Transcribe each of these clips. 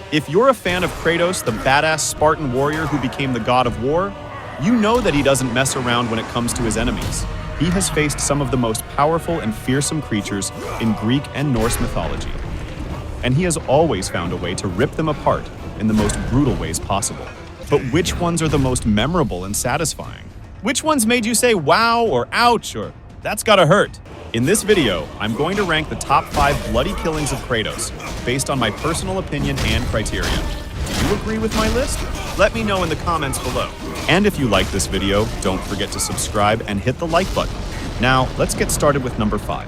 If you're a fan of Kratos, the badass Spartan warrior who became the god of war, you know that he doesn't mess around when it comes to his enemies. He has faced some of the most powerful and fearsome creatures in Greek and Norse mythology. And he has always found a way to rip them apart in the most brutal ways possible. But which ones are the most memorable and satisfying? Which ones made you say wow or ouch or that's gotta hurt? In this video, I'm going to rank the top 5 bloody killings of Kratos based on my personal opinion and criteria. Do you agree with my list? Let me know in the comments below. And if you like this video, don't forget to subscribe and hit the like button. Now, let's get started with number 5.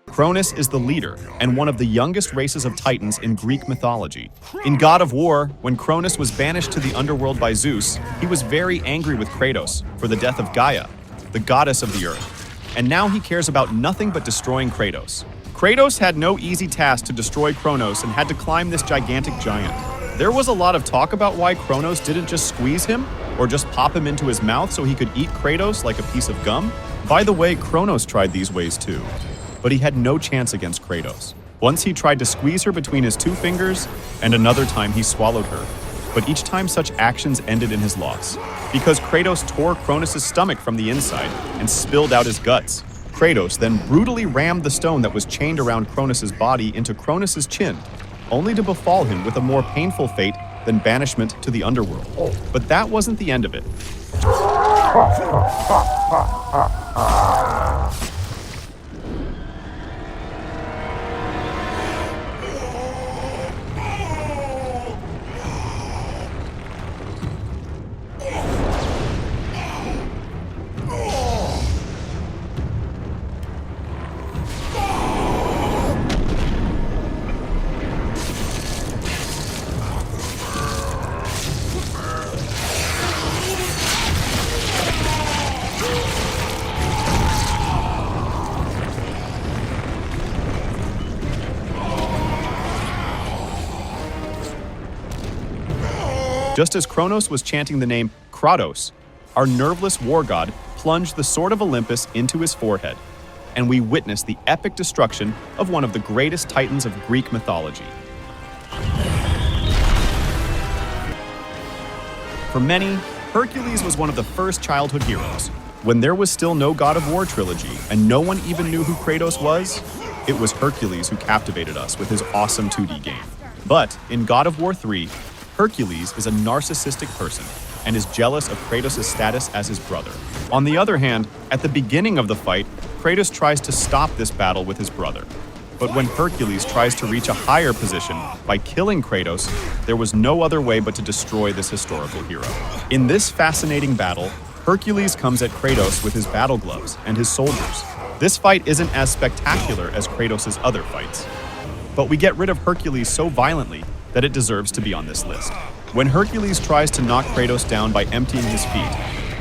Kratos is the leader and one of the youngest races of Titans in Greek mythology. In God of War, when Kratos was banished to the underworld by Zeus, he was very angry with Kratos for the death of Gaia, the goddess of the earth. And now he cares about nothing but destroying Kratos. Kratos had no easy task to destroy Kratos and had to climb this gigantic giant. There was a lot of talk about why Kratos didn't just squeeze him or just pop him into his mouth so he could eat Kratos like a piece of gum. By the way, Kratos tried these ways too. But he had no chance against Kratos. Once he tried to squeeze her between his 2 fingers, and another time he swallowed her. But each time such actions ended in his loss, because Kratos tore Kratos' stomach from the inside and spilled out his guts. Kratos then brutally rammed the stone that was chained around Kratos' body into Kratos' chin, only to befall him with a more painful fate than banishment to the underworld. But that wasn't the end of it. Just as Kratos was chanting the name Kratos, our nerveless war god plunged the sword of Olympus into his forehead, and we witnessed the epic destruction of one of the greatest titans of Greek mythology. For many, Hercules was one of the first childhood heroes. When there was still no God of War trilogy and no one even knew who Kratos was, it was Hercules who captivated us with his awesome 2D game. But in God of War 3, Hercules is a narcissistic person and is jealous of Kratos' status as his brother. On the other hand, at the beginning of the fight, Kratos tries to stop this battle with his brother. But when Hercules tries to reach a higher position by killing Kratos, there was no other way but to destroy this historical hero. In this fascinating battle, Hercules comes at Kratos with his battle gloves and his soldiers. This fight isn't as spectacular as Kratos' other fights, but we get rid of Hercules so violently that it deserves to be on this list. When Hercules tries to knock Kratos down by emptying his feet,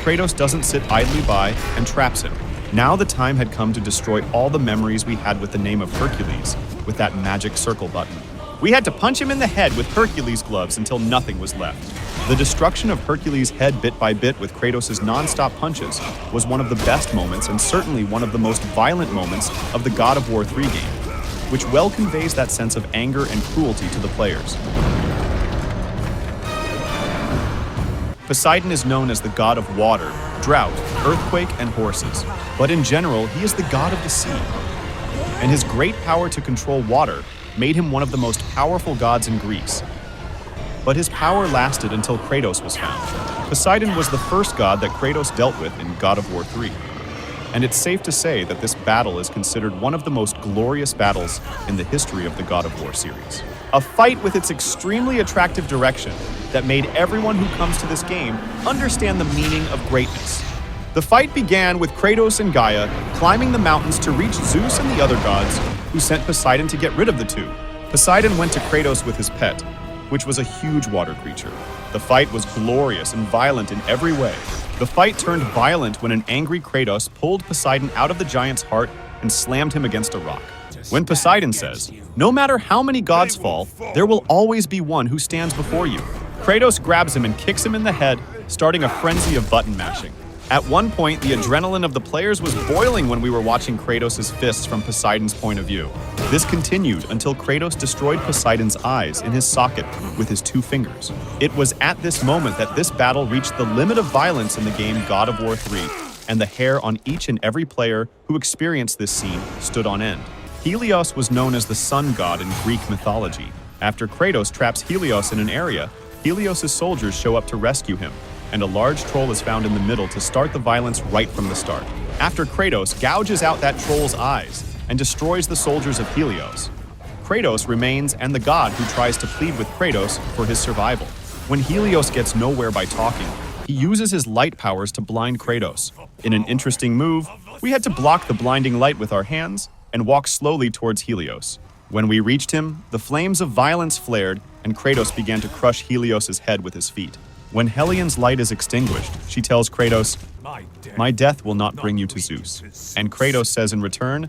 Kratos doesn't sit idly by and traps him. Now the time had come to destroy all the memories we had with the name of Hercules with that magic circle button. We had to punch him in the head with Hercules gloves until nothing was left. The destruction of Hercules' head bit by bit with Kratos' non-stop punches was one of the best moments and certainly one of the most violent moments of the God of War 3 game, which well conveys that sense of anger and cruelty to the players. Poseidon is known as the god of water, drought, earthquake, and horses, but in general, he is the god of the sea. And his great power to control water made him one of the most powerful gods in Greece. But his power lasted until Kratos was found. Poseidon was the first god that Kratos dealt with in God of War 3. And it's safe to say that this battle is considered one of the most glorious battles in the history of the God of War series. A fight with its extremely attractive direction that made everyone who comes to this game understand the meaning of greatness. The fight began with Kratos and Gaia climbing the mountains to reach Zeus and the other gods, who sent Poseidon to get rid of the two. Poseidon went to Kratos with his pet, which was a huge water creature. The fight was glorious and violent in every way. The fight turned violent when an angry Kratos pulled Poseidon out of the giant's heart and slammed him against a rock. When Poseidon says, "No matter how many gods fall, there will always be one who stands before you," Kratos grabs him and kicks him in the head, starting a frenzy of button mashing. At one point, the adrenaline of the players was boiling when we were watching Kratos' fists from Poseidon's point of view. This continued until Kratos destroyed Poseidon's eyes in his socket with his 2 fingers. It was at this moment that this battle reached the limit of violence in the game God of War 3, and the hair on each and every player who experienced this scene stood on end. Helios was known as the sun god in Greek mythology. After Kratos traps Helios in an area, Helios' soldiers show up to rescue him, and a large troll is found in the middle to start the violence right from the start. After Kratos gouges out that troll's eyes and destroys the soldiers of Helios, Kratos remains and the god who tries to plead with Kratos for his survival. When Helios gets nowhere by talking, he uses his light powers to blind Kratos. In an interesting move, we had to block the blinding light with our hands and walk slowly towards Helios. When we reached him, the flames of violence flared and Kratos began to crush Helios' head with his feet. When Helian's light is extinguished, she tells Kratos, "My death will not bring you to Zeus." And Kratos says in return,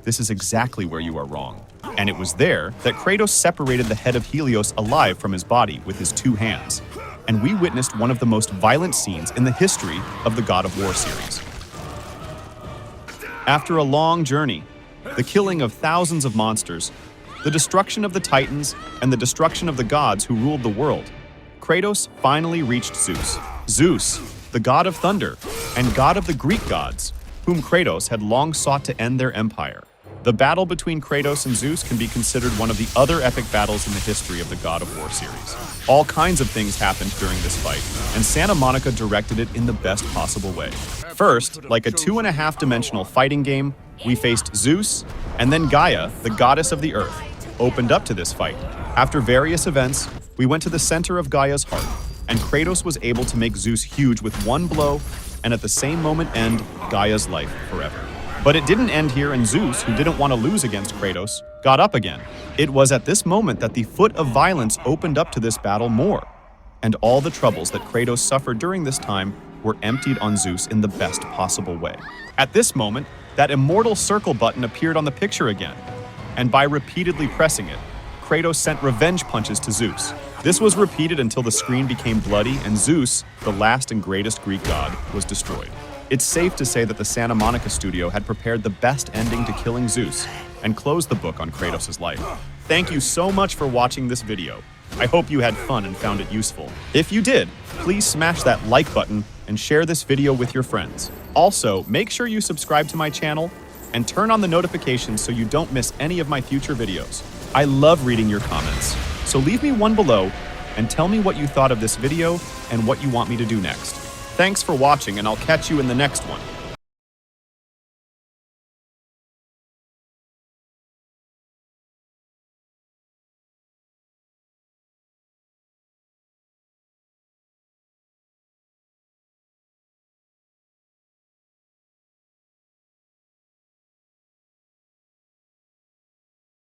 "This is exactly where you are wrong." And it was there that Kratos separated the head of Helios alive from his body with his 2 hands. And we witnessed one of the most violent scenes in the history of the God of War series. After a long journey, the killing of thousands of monsters, the destruction of the Titans, and the destruction of the gods who ruled the world, Kratos finally reached Zeus. Zeus, the god of thunder, and god of the Greek gods, whom Kratos had long sought to end their empire. The battle between Kratos and Zeus can be considered one of the other epic battles in the history of the God of War series. All kinds of things happened during this fight, and Santa Monica directed it in the best possible way. First, like a 2.5-dimensional fighting game, we faced Zeus, and then Gaia, the goddess of the earth, opened up to this fight. After various events, we went to the center of Gaia's heart, and Kratos was able to make Zeus huge with 1 blow, and at the same moment end Gaia's life forever. But it didn't end here, and Zeus, who didn't want to lose against Kratos, got up again. It was at this moment that the foot of violence opened up to this battle more, and all the troubles that Kratos suffered during this time were emptied on Zeus in the best possible way. At this moment, that immortal circle button appeared on the picture again, and by repeatedly pressing it, Kratos sent revenge punches to Zeus. This was repeated until the screen became bloody and Zeus, the last and greatest Greek god, was destroyed. It's safe to say that the Santa Monica studio had prepared the best ending to killing Zeus and closed the book on Kratos' life. Thank you so much for watching this video. I hope you had fun and found it useful. If you did, please smash that like button and share this video with your friends. Also, make sure you subscribe to my channel and turn on the notifications so you don't miss any of my future videos. I love reading your comments, so leave me one below and tell me what you thought of this video and what you want me to do next. Thanks for watching, and I'll catch you in the next one.